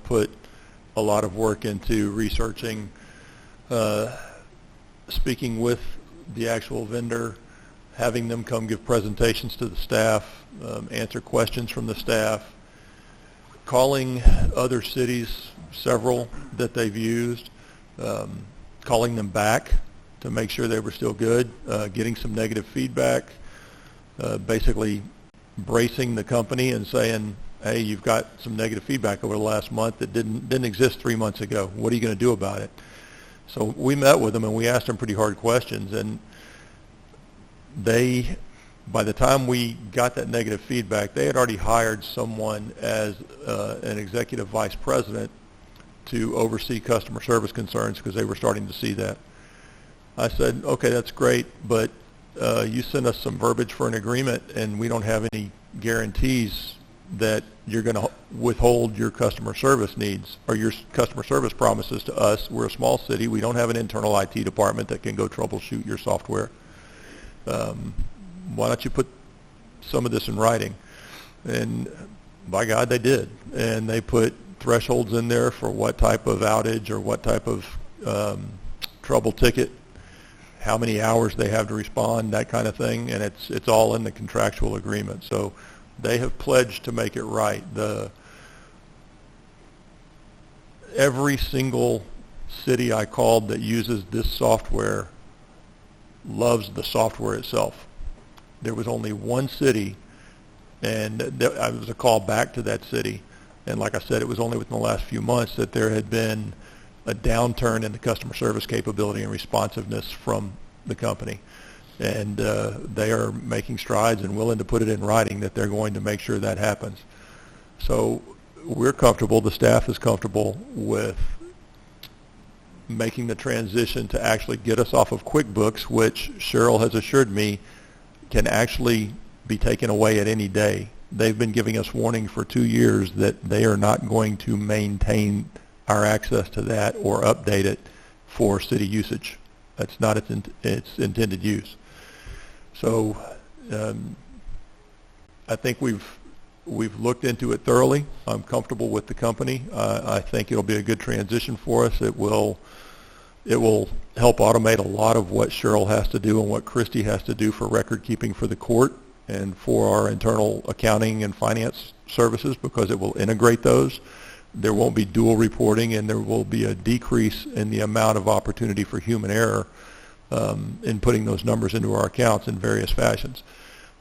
put a lot of work into researching, speaking with the actual vendor, having them come give presentations to the staff, answer questions from the staff, calling other cities, several that they've used, calling them back to make sure they were still good, getting some negative feedback, basically bracing the company and saying, hey, you've got some negative feedback over the last month that didn't exist 3 months ago. What are you going to do about it? So we met with them and we asked them pretty hard questions, and they, by the time we got that negative feedback, they had already hired someone as an executive vice president to oversee customer service concerns because they were starting to see that. I said, okay, that's great, but you send us some verbiage for an agreement and we don't have any guarantees that you're going to withhold your customer service needs or your customer service promises to us. We're a small city. We don't have an internal IT department that can go troubleshoot your software. Why don't you put some of this in writing? And by God, they did. And they put thresholds in there for what type of outage or what type of trouble ticket, how many hours they have to respond, that kind of thing. And it's all in the contractual agreement. So they have pledged to make it right. Every single city I called that uses this software loves the software itself. There was only one city, and I was a call back to that city, and like I said, it was only within the last few months that there had been a downturn in the customer service capability and responsiveness from the company. And they are making strides and willing to put it in writing that they're going to make sure that happens. So we're comfortable, the staff is comfortable with making the transition to actually get us off of QuickBooks, which Cheryl has assured me can actually be taken away at any day. They've been giving us warning for 2 years that they are not going to maintain our access to that or update it for city usage. That's not its intended use. So I think we've We've looked into it thoroughly. I'm comfortable with the company. I think it'll be a good transition for us. It will help automate a lot of what Cheryl has to do and what Christy has to do for record keeping for the court and for our internal accounting and finance services, because it will integrate those. There won't be dual reporting, and there will be a decrease in the amount of opportunity for human error in putting those numbers into our accounts in various fashions.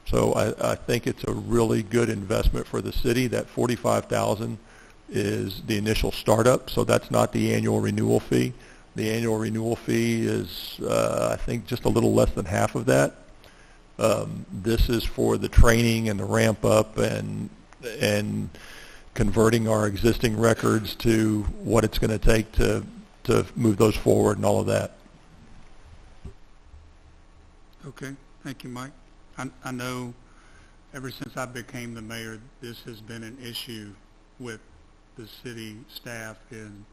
So I think it's a really good investment for the city. That $45,000 is the initial startup, so that's not the annual renewal fee. The annual renewal fee is, I think, just a little less than half of that. This is for the training and the ramp up and converting our existing records to what it's going to take to move those forward and all of that. Okay, thank you, Mike. I know ever since I became the mayor, this has been an issue with the city staff in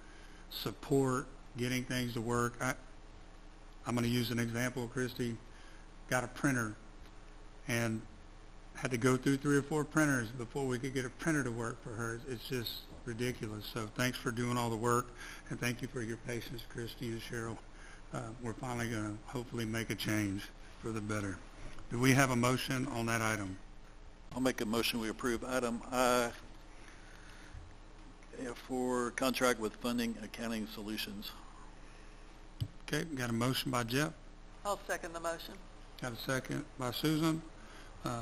support, getting things to work. I'm going to use an example. Christy got a printer and had to go through 3 or 4 printers before we could get a printer to work for her. It's just ridiculous. So thanks for doing all the work, and thank you for your patience, Christy and Cheryl. We're finally going to hopefully make a change for the better. Do we have a motion on that item? I'll make a motion we approve item I for contract with Funding Accounting Solutions. Okay, got a motion by Jeff. I'll second the motion. Got a second by Susan.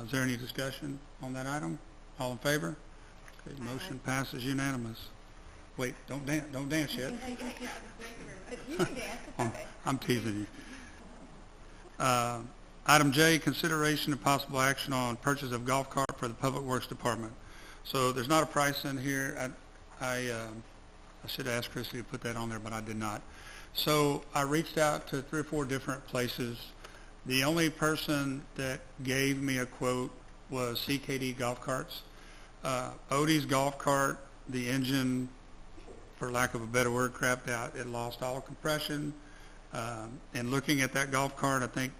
Is there any discussion on that item? All in favor? Okay, motion passes unanimous. Wait, don't dance yet. You can dance. I'm teasing you. Item J, consideration of possible action on purchase of golf cart for the Public Works Department. So there's not a price in here. I should have asked Christy to put that on there, but I did not. So I reached out to 3 or 4 different places. The only person that gave me a quote was CKD Golf Carts. Odie's golf cart, the engine, for lack of a better word, crapped out. It lost all compression. And looking at that golf cart, I think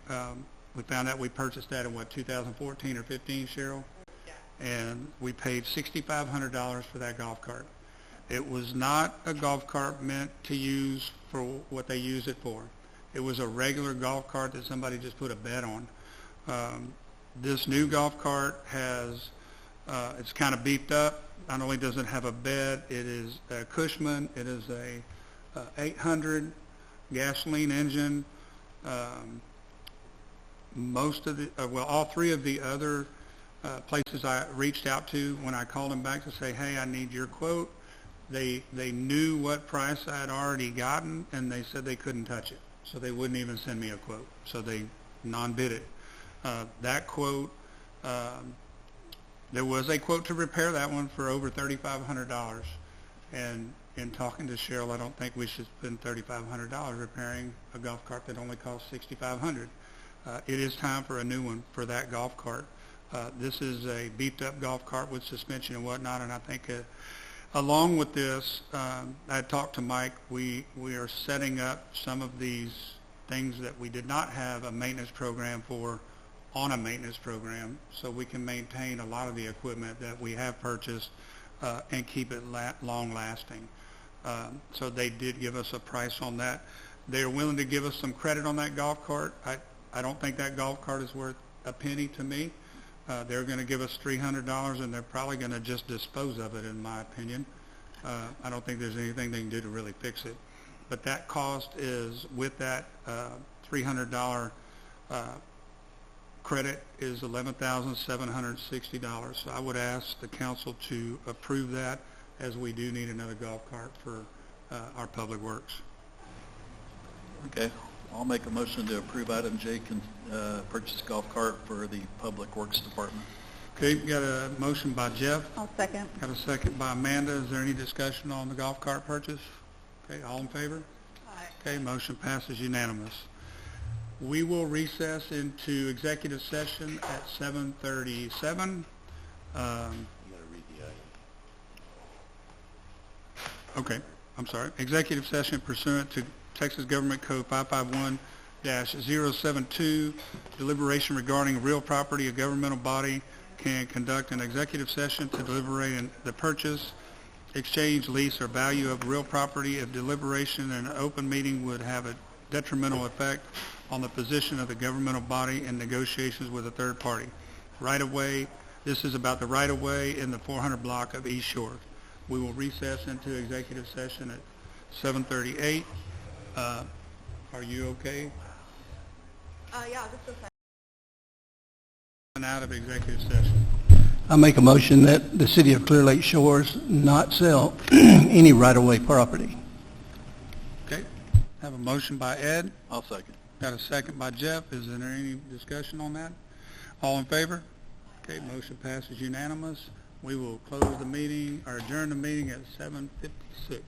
we found out we purchased that in, 2014 or 15, Cheryl? Yeah. And we paid $6,500 for that golf cart. It was not a golf cart meant to use for what they use it for. It was a regular golf cart that somebody just put a bed on. This new golf cart has, it's kind of beefed up. Not only does it have a bed, it is a Cushman. It is a 800 gasoline engine. Most of the, all 3 of the other places I reached out to, when I called them back to say, hey, I need your quote, they knew what price I had already gotten, and they said they couldn't touch it. So they wouldn't even send me a quote. So they non-bid it. That quote, there was a quote to repair that one for over $3,500. And in talking to Cheryl, I don't think we should spend $3,500 repairing a golf cart that only costs $6,500. It is time for a new one for that golf cart. This is a beefed up golf cart with suspension and whatnot, and I think along with this, I talked to Mike, we are setting up some of these things that we did not have a maintenance program for on a maintenance program, so we can maintain a lot of the equipment that we have purchased and keep it long lasting. So they did give us a price on that. They're willing to give us some credit on that golf cart. I don't think that golf cart is worth a penny to me. They're going to give us $300, and they're probably going to just dispose of it, in my opinion. I don't think there's anything they can do to really fix it. But that cost is, with that $300 credit, is $11,760. So I would ask the council to approve that, as we do need another golf cart for our public works. Okay. I'll make a motion to approve item J, purchase golf cart for the Public Works Department. Okay, got a motion by Jeff. I'll second. Got a second by Amanda. Is there any discussion on the golf cart purchase? Okay, all in favor? Aye. Okay, motion passes unanimous. We will recess into executive session at 7:37. You gotta read the item. Okay, I'm sorry. Executive session pursuant to Texas Government Code 551-072, deliberation regarding real property, a governmental body, can conduct an executive session to deliberate in the purchase, exchange, lease, or value of real property if deliberation in an open meeting would have a detrimental effect on the position of the governmental body in negotiations with a third party. Right-of-way, this is about the right-of-way in the 400 block of East Shore. We will recess into executive session at 7:38. Are you okay? Yeah, I'll just go second. And out of executive session. I make a motion that the city of Clear Lake Shores not sell any right-of-way property. Okay. Have a motion by Ed. I'll second. Got a second by Jeff. Is there any discussion on that? All in favor? Okay, motion passes unanimous. We will close the meeting, or adjourn the meeting at 7:56.